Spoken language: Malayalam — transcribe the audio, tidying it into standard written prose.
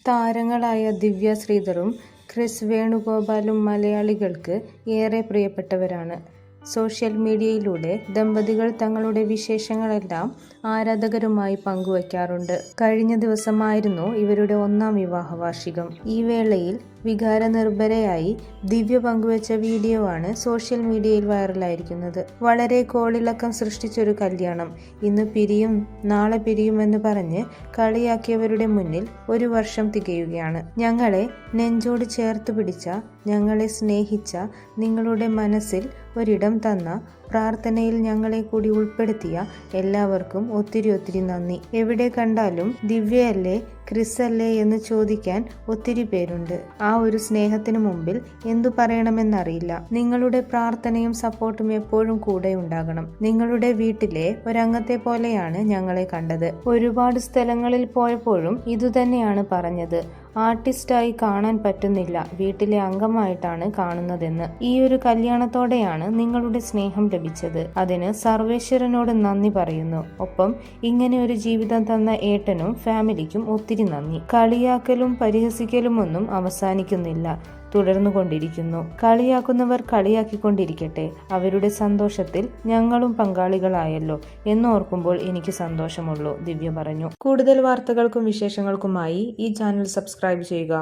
താരങ്ങളായ ദിവ്യ ശ്രീധറും ക്രിസ് വേണുഗോപാലും മലയാളികൾക്ക് ഏറെ പ്രിയപ്പെട്ടവരാണ്. സോഷ്യൽ മീഡിയയിലൂടെ ദമ്പതികൾ തങ്ങളുടെ വിശേഷങ്ങളെല്ലാം ആരാധകരുമായി പങ്കുവയ്ക്കാറുണ്ട്. കഴിഞ്ഞ ദിവസമായിരുന്നു ഇവരുടെ 1ാം വിവാഹ വാർഷികം. ഈ വേളയിൽ വികാരനിർഭരയായി ദിവ്യ പങ്കുവച്ച വീഡിയോ ആണ് സോഷ്യൽ മീഡിയയിൽ വൈറലായിരിക്കുന്നത്. വളരെ കോളിളക്കം സൃഷ്ടിച്ചൊരു കല്യാണം. ഇന്ന് പിരിയും നാളെ പിരിയുമെന്ന് പറഞ്ഞ് കളിയാക്കിയവരുടെ മുന്നിൽ 1 വർഷം തികയുകയാണ്. ഞങ്ങളെ നെഞ്ചോട് ചേർത്ത് പിടിച്ച, ഞങ്ങളെ സ്നേഹിച്ച, നിങ്ങളുടെ മനസ്സിൽ ഒരിടം തന്ന, പ്രാർത്ഥനയിൽ ഞങ്ങളെ കൂടി ഉൾപ്പെടുത്തിയ എല്ലാവർക്കും ഒത്തിരി നന്ദി. എവിടെ കണ്ടാലും ദിവ്യയല്ലേ ക്രിസ് അല്ലേ എന്ന് ചോദിക്കാൻ ഒത്തിരി പേരുണ്ട്. ആ ഒരു സ്നേഹത്തിന് മുമ്പിൽ എന്തു പറയണമെന്നറിയില്ല. നിങ്ങളുടെ പ്രാർത്ഥനയും സപ്പോർട്ടും എപ്പോഴും കൂടെ ഉണ്ടാകണം. നിങ്ങളുടെ വീട്ടിലെ ഒരംഗത്തെ പോലെയാണ് ഞങ്ങളെ കണ്ടത്. ഒരുപാട് സ്ഥലങ്ങളിൽ പോയപ്പോഴും ഇതുതന്നെയാണ് പറഞ്ഞത്. ആർട്ടിസ്റ്റായി കാണാൻ പറ്റുന്നില്ല, വീട്ടിലെ അംഗമായിട്ടാണ് കാണുന്നതെന്ന്. ഈ ഒരു കല്യാണത്തോടെയാണ് നിങ്ങളുടെ സ്നേഹം ലഭിച്ചത്. അതിന് സർവേശ്വരനോട് നന്ദി പറയുന്നു. ഒപ്പം ഇങ്ങനെ ഒരു ജീവിതം തന്ന ഏട്ടനും ഫാമിലിക്കും ഒത്തിരി നന്ദി. കളിയാക്കലും പരിഹസിക്കലും ഒന്നും അവസാനിക്കുന്നില്ല, തുടർന്നുകൊണ്ടിരിക്കുന്നു. കളിയാക്കുന്നവർ കളിയാക്കിക്കൊണ്ടിരിക്കട്ടെ. അവരുടെ സന്തോഷത്തിൽ ഞങ്ങളും പങ്കാളികളായല്ലോ എന്നോർക്കുമ്പോൾ എനിക്ക് സന്തോഷമുള്ളൂ, ദിവ്യ പറഞ്ഞു. കൂടുതൽ വാർത്തകൾക്കും വിശേഷങ്ങൾക്കുമായി ഈ ചാനൽ സബ്സ്ക്രൈബ് ചെയ്യുക.